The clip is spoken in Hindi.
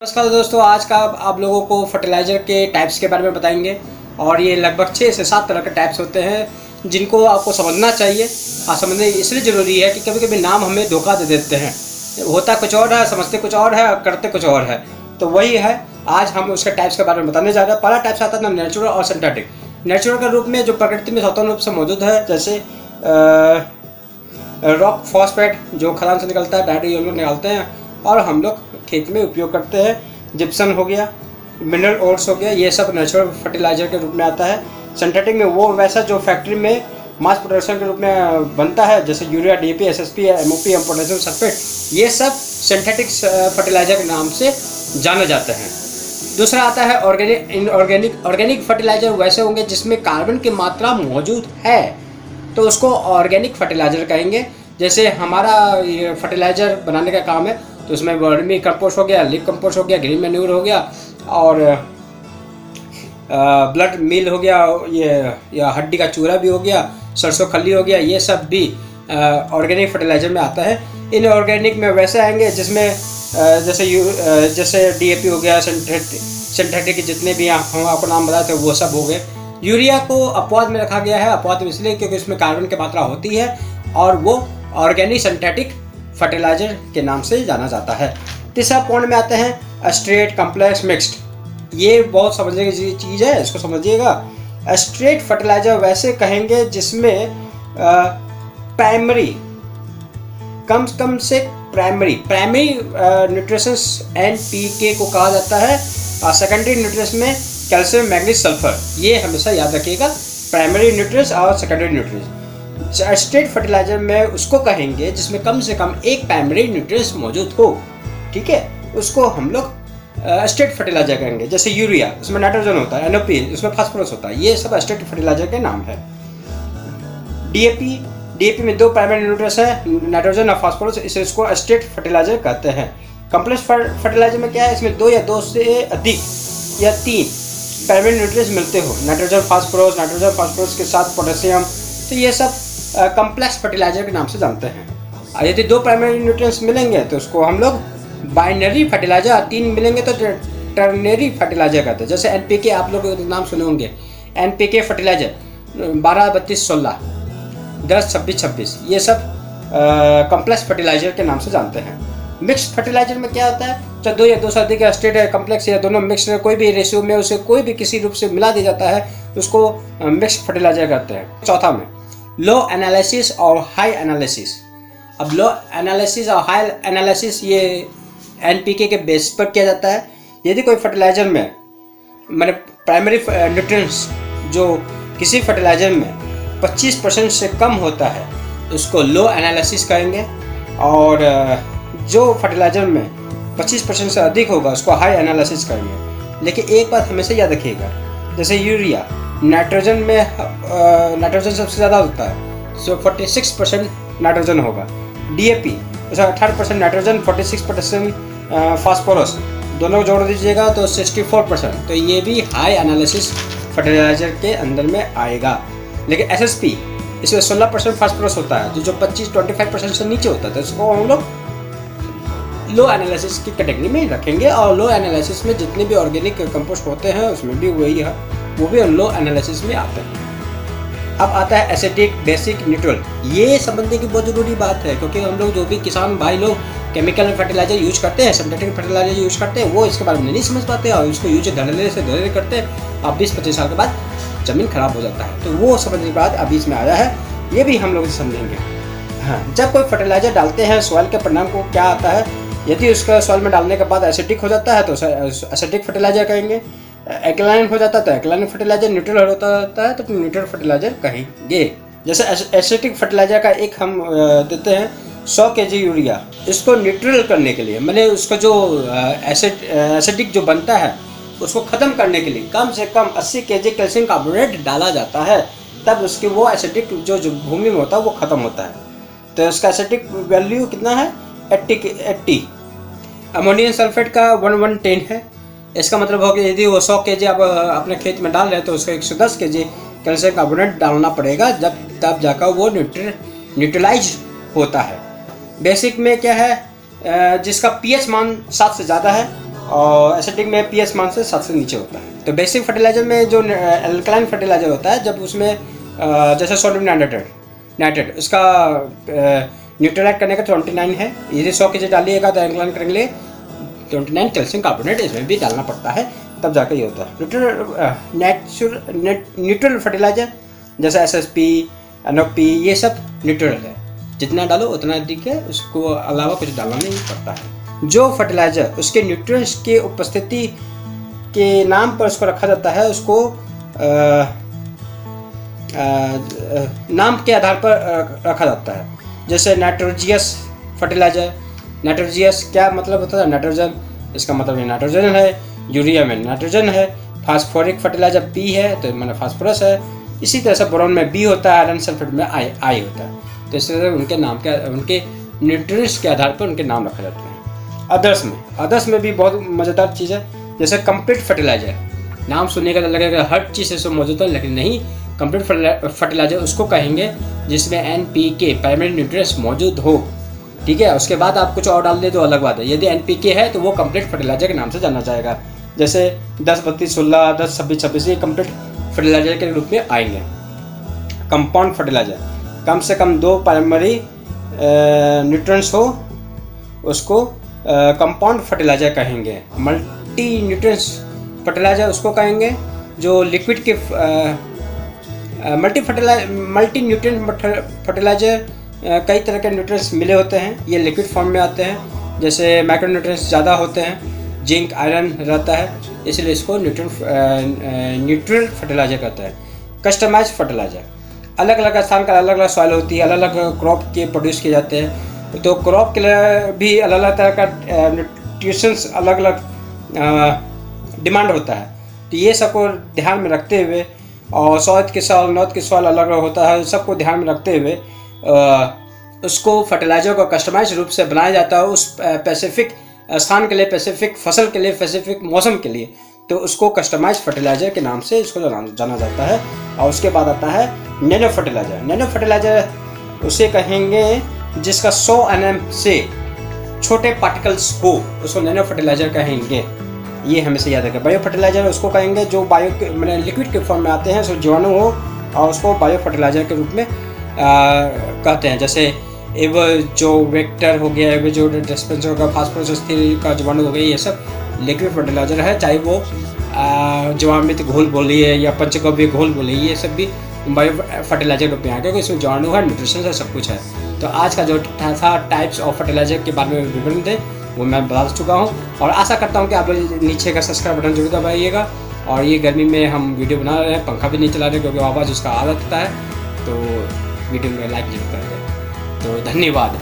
नमस्कार दोस्तों, आज का आप लोगों को फर्टिलाइज़र के टाइप्स के बारे में बताएंगे। और ये लगभग 6 से 7 तरह के टाइप्स होते हैं जिनको आपको समझना चाहिए। और समझने इसलिए ज़रूरी है कि कभी कभी नाम हमें धोखा दे देते हैं। होता कुछ और है, समझते कुछ और है और करते कुछ और है। तो वही है, आज हम उसके टाइप्स के बारे में बताने जा रहे हैं। पहला टाइप्स आता है ना, नेचुरल और सिंथेटिक। नेचुरल के रूप में जो प्रकृति में स्वतंत्र रूप से मौजूद है, जैसे रॉक फॉस्फेट जो खदान से निकलता है, डायरेक्ट हम लोग निकालते हैं और हम लोग खेत में उपयोग करते हैं। जिप्सम हो गया, मिनरल ओट्स हो गया, ये सब नेचुरल फर्टिलाइज़र के रूप में आता है। सिंथेटिक में वो वैसा जो फैक्ट्री में मास प्रोडक्शन के रूप में बनता है, जैसे urea, DAP, SSP, MOP, potassium sulphate, ये सब सिंथेटिक फर्टिलाइज़र के नाम से जाने जाते हैं। दूसरा आता है ऑर्गेनिक। ऑर्गेनिक फर्टिलाइज़र वैसे होंगे जिसमें कार्बन की मात्रा मौजूद है, तो उसको ऑर्गेनिक फर्टिलाइज़र कहेंगे। जैसे हमारा ये फर्टिलाइज़र बनाने का काम है, तो उसमें वर्मी कंपोस्ट हो गया, लिप कंपोस्ट हो गया, ग्रीन मैन्यूर हो गया और ब्लड मील हो गया, ये या हड्डी का चूरा भी हो गया, सरसों खली हो गया, ये सब भी ऑर्गेनिक फर्टिलाइज़र में आता है। इन ऑर्गेनिक में वैसे आएंगे जिसमें जैसे डीएपी हो गया, सिंथेटिक के जितने भी हम आपको नाम बताए थे वो सब हो गए। यूरिया को अपवाद में रखा गया है, अपवाद में इसलिए क्योंकि इसमें कार्बन की मात्रा होती है और वो ऑर्गेनिक सिंथेटिक फर्टिलाइज़र के नाम से जाना जाता है। तीसरा पॉइंट में आते हैं स्ट्रेट, कम्प्लेक्स, मिक्स्ड। ये बहुत समझने की चीज़ है, इसको समझिएगा। स्ट्रेट फर्टिलाइज़र वैसे कहेंगे जिसमें प्राइमरी कम से प्राइमरी न्यूट्रिशंस NPK को कहा जाता है और सेकेंडरी न्यूट्रिएंट्स में कैल्शियम, मैग्नीज, सल्फर। ये हमेशा याद रखिएगा, प्राइमरी न्यूट्रिएंट्स और सेकेंडरी न्यूट्रिएंट्स। स्ट्रेट फर्टिलाइज़र में उसको कहेंगे जिसमें कम से कम एक प्राइमरी न्यूट्रिएंट्स मौजूद हो, ठीक है, उसको हम लोग स्ट्रेट फर्टिलाइज़र कहेंगे। जैसे यूरिया, उसमें नाइट्रोजन होता है, NOP उसमें फास्फोरस होता है, ये सब स्ट्रेट फर्टिलाइज़र के नाम है। डीएपी में 2 प्राइमरी न्यूट्रिएंट्स है, नाइट्रोजन और फास्फोरस, इसको स्ट्रेट फर्टिलाइज़र कहते हैं। कम्प्लेक्स फर्टिलाइज़र में क्या है, इसमें 2 या 2 से अधिक या 3 प्राइमरी न्यूट्रिएंट्स मिलते हो, नाइट्रोजन फास्फोरस के साथ पोटेशियम, तो ये सब कम्प्लेक्स फर्टिलाइज़र के नाम से जानते हैं। और यदि 2 प्राइमरी न्यूट्रिएंट्स मिलेंगे तो उसको हम लोग बाइनरी फर्टिलाइज़र, 3 मिलेंगे तो टर्नरी फर्टिलाइज़र कहते हैं। जैसे NPK, आप लोग नाम सुने होंगे, NPK फर्टिलाइज़र 12, 32, 16, 10, 26, 26, ये सब कम्प्लेक्स फर्टिलाइज़र के नाम से जानते हैं। मिक्स फर्टिलाइज़र में क्या होता है, चाहे 2 या 2 से अधिक स्ट्रेट, कम्प्लेक्स या दोनों मिक्स, कोई भी रेशियो में उसे कोई भी किसी रूप से मिला दिया जाता है, उसको मिक्स फर्टिलाइज़र कहते हैं। चौथा में लो एनालिसिस और हाई एनालिसिस। अब लो एनालिसिस और हाई एनालिसिस ये NPK के बेस पर किया जाता है। यदि कोई फर्टिलाइज़र में मैंने प्राइमरी न्यूट्रिएंट्स जो किसी फर्टिलाइज़र में 25% से कम होता है उसको लो एनालिसिस कहेंगे, और जो फर्टिलाइज़र में 25% से अधिक होगा उसको हाई एनालिसिस करेंगे। लेकिन एक बात हमेशा याद रखिएगा, जैसे यूरिया, नाइट्रोजन में नाइट्रोजन सबसे ज़्यादा होता है, सो 46% नाइट्रोजन होगा। DAP उसका 18% नाइट्रोजन, 46% फास्फोरस, दोनों जोड़ दीजिएगा तो 64%, तो ये भी हाई एनालिसिस फर्टिलाइज़र के अंदर में आएगा। लेकिन SSP, इसमें 16% फास्फोरस होता है, जो 25% से नीचे होता है, तो इसको हम लोग लो एनालिसिस की कैटेगरी में रखेंगे। और लो एनालिसिस में जितने भी ऑर्गेनिक कंपोस्ट होते हैं उसमें भी वही है, वो भी लो एनालिसिस में आते हैं। अब आता है एसिडिक, बेसिक, न्यूट्रल। ये समझने की बहुत ज़रूरी बात है, क्योंकि हम लोग जो भी किसान भाई लोग केमिकल फर्टिलाइज़र यूज करते हैं, सिंथेटिक फर्टिलाइज़र यूज करते हैं, वो इसके बारे में नहीं समझ पाते और उसको यूज धड़ल्ले करते हैं, अब 20-25 साल के बाद ज़मीन खराब हो जाता है। तो वो समझने के बाद अभी इसमें आया है, ये भी हम लोग समझेंगे। हाँ, जब कोई फर्टिलाइज़र डालते हैं सॉइल के परिणाम को क्या आता है, यदि उसका सॉइल में डालने के बाद एसिडिक हो जाता है तो एसिडिक फर्टिलाइज़र कहेंगे, एल्कलाइन हो जाता है तो एल्कलाइन फर्टिलाइज़र, न्यूट्रल होता है तो न्यूट्रल फर्टिलाइज़र कहेंगे। जैसे एसिडिक फर्टिलाइज़र का एक हम देते हैं 100 kg यूरिया, इसको न्यूट्रल करने के लिए, मैंने उसका जो एसिडिक जो बनता है उसको ख़त्म करने के लिए कम से कम 80 kg कैल्शियम कार्बोनेट डाला जाता है, तब उसकी वो एसिडिक जो भूमि में होता है वो ख़त्म होता है। तो इसका एसिडिक वैल्यू कितना है, 80। अमोनियम सल्फेट का 110 है। इसका मतलब हो कि यदि वो 100 kg आप अपने खेत में डाल रहे हैं तो उसको 110 kg कैल्शियम कार्बोनेट डालना पड़ेगा, तब जाकर वो न्यूट्रलाइज होता है। बेसिक में क्या है, जिसका pH मान 7 से ज़्यादा है और एसिडिक में पीएच मान से 7 से नीचे होता है। तो बेसिक फर्टिलाइजर में जो एल्कलाइन फर्टिलाइजर होता है, जब उसमें जैसे सोडियम नाइट्रेट उसका न्यूट्रलाइट करने का 29 है, यदि 100 kg डालिएगा तो एल्कलाइन करने के लिए 29 कैल्शियम कार्बोनेट इसमें भी डालना पड़ता है, तब जाकर ये होता है। न्यूट्रल फर्टिलाइजर जैसे SSP, NOP ये सब न्यूट्रल है, जितना डालो उतना अधिक है, उसको अलावा कुछ डालना नहीं पड़ता है। जो फर्टिलाइजर उसके न्यूट्रिएंट्स की उपस्थिति के नाम पर उसको रखा जाता है, उसको नाम के आधार पर रखा जाता है। जैसे नाइट्रोजियस फर्टिलाइजर, नाइट्रोजियस क्या मतलब होता है? नाइट्रोजन, इसका मतलब ये नाइट्रोजन है। यूरिया में नाइट्रोजन है। फास्फोरिक फर्टिलाइजर P है तो मैंने फास्फोरस है। इसी तरह से बोरॉन में B होता है, आयरन सल्फेट में I होता है। तो इस तरह से उनके नाम के, उनके न्यूट्रिएंट्स के आधार पर उनके नाम रखे जाते हैं। अदर्स में भी बहुत मज़ेदार चीज़ है, जैसे कंप्लीट फर्टिलाइजर। नाम सुनने का लगेगा हर चीज़ इसमें मौजूद है, लेकिन नहीं। कंप्लीट फर्टिलाइजर उसको कहेंगे जिसमें NPK प्राइमरी न्यूट्रिएंट्स मौजूद हो, ठीक है। उसके बाद आप कुछ और डाल दे तो अलग बात है। यदि NPK है तो वो कंप्लीट फर्टिलाइजर के नाम से जाना जाएगा। जैसे 10, 32, 16, 10, 26, 26 ये कंप्लीट फर्टिलाइजर के रूप में आएंगे। कंपाउंड फर्टिलाइजर, कम से कम 2 प्राइमरी न्यूट्रिएंट्स हो, उसको कंपाउंड फर्टिलाइजर कहेंगे। मल्टी न्यूट्रिएंट्स फर्टिलाइजर उसको कहेंगे जो लिक्विड के मल्टी न्यूट्रिएंट फर्टिलाइजर कई तरह के न्यूट्रिएंट्स मिले होते हैं, ये लिक्विड फॉर्म में आते हैं। जैसे माइक्रोन्यूट्रिएंट्स ज़्यादा होते हैं, जिंक आयरन रहता है, इसलिए इसको न्यूट्रल फर्टिलाइजर कहते हैं। कस्टमाइज्ड फर्टिलाइजर, अलग अलग स्थान का अलग अलग सॉइल होती है, अलग अलग क्रॉप के प्रोड्यूस किए जाते हैं, तो क्रॉप के लिए भी अलग अलग तरह का न्यूट्रिशंस अलग अलग डिमांड होता है। तो ये सबको ध्यान में रखते हुए, और साउथ के सॉइल नॉर्थ के सॉइल अलग अलग होता है, सबको ध्यान में रखते हुए उसको फर्टिलाइजर को कस्टमाइज रूप से बनाया जाता है उस स्पेसिफिक स्थान के लिए, स्पेसिफिक फसल के लिए, स्पेसिफिक मौसम के लिए। तो उसको कस्टमाइज फर्टिलाइजर के नाम से इसको जाना जाता है। और उसके बाद आता है नैनो फर्टिलाइजर। नैनो फर्टिलाइजर उसे कहेंगे जिसका 100 nm से छोटे पार्टिकल्स हो, उसको नैनो फर्टिलाइजर कहेंगे। ये हमेशा याद रखें। बायो फर्टिलाइजर उसको कहेंगे जो मैंने लिक्विड के फॉर्म में आते हैं, सो जीवाणु हो, और उसको बायो फर्टिलाइजर के रूप में कहते हैं। जैसे एव जो वेक्टर हो गया, एव जो डिस्पेंसर होगा, फास्फोरस स्थिर का जीवाणु हो गया, ये सब लिक्विड फर्टिलाइजर है। चाहे वो जीवामृत घोल बोलिए या पंचगव्य घोल बोलिए, ये सब भी बायो फर्टिलाइजर के रूप में आ, क्योंकि इसमें जीवाणु है, न्यूट्रिशन है, सब कुछ है। तो आज का जो था टाइप्स ऑफ फर्टिलाइजर के बारे में विवरण थे वो मैं बता चुका हूँ, और आशा करता हूँ कि आप लोग नीचे का सब्सक्राइब बटन जरूर दबाइएगा। और ये गर्मी में हम वीडियो बना रहे हैं, पंखा भी नहीं चला रहे क्योंकि आवाज़ उसका आदत होता है, तो वीडियो में लाइक जरूर कर दें। तो धन्यवाद।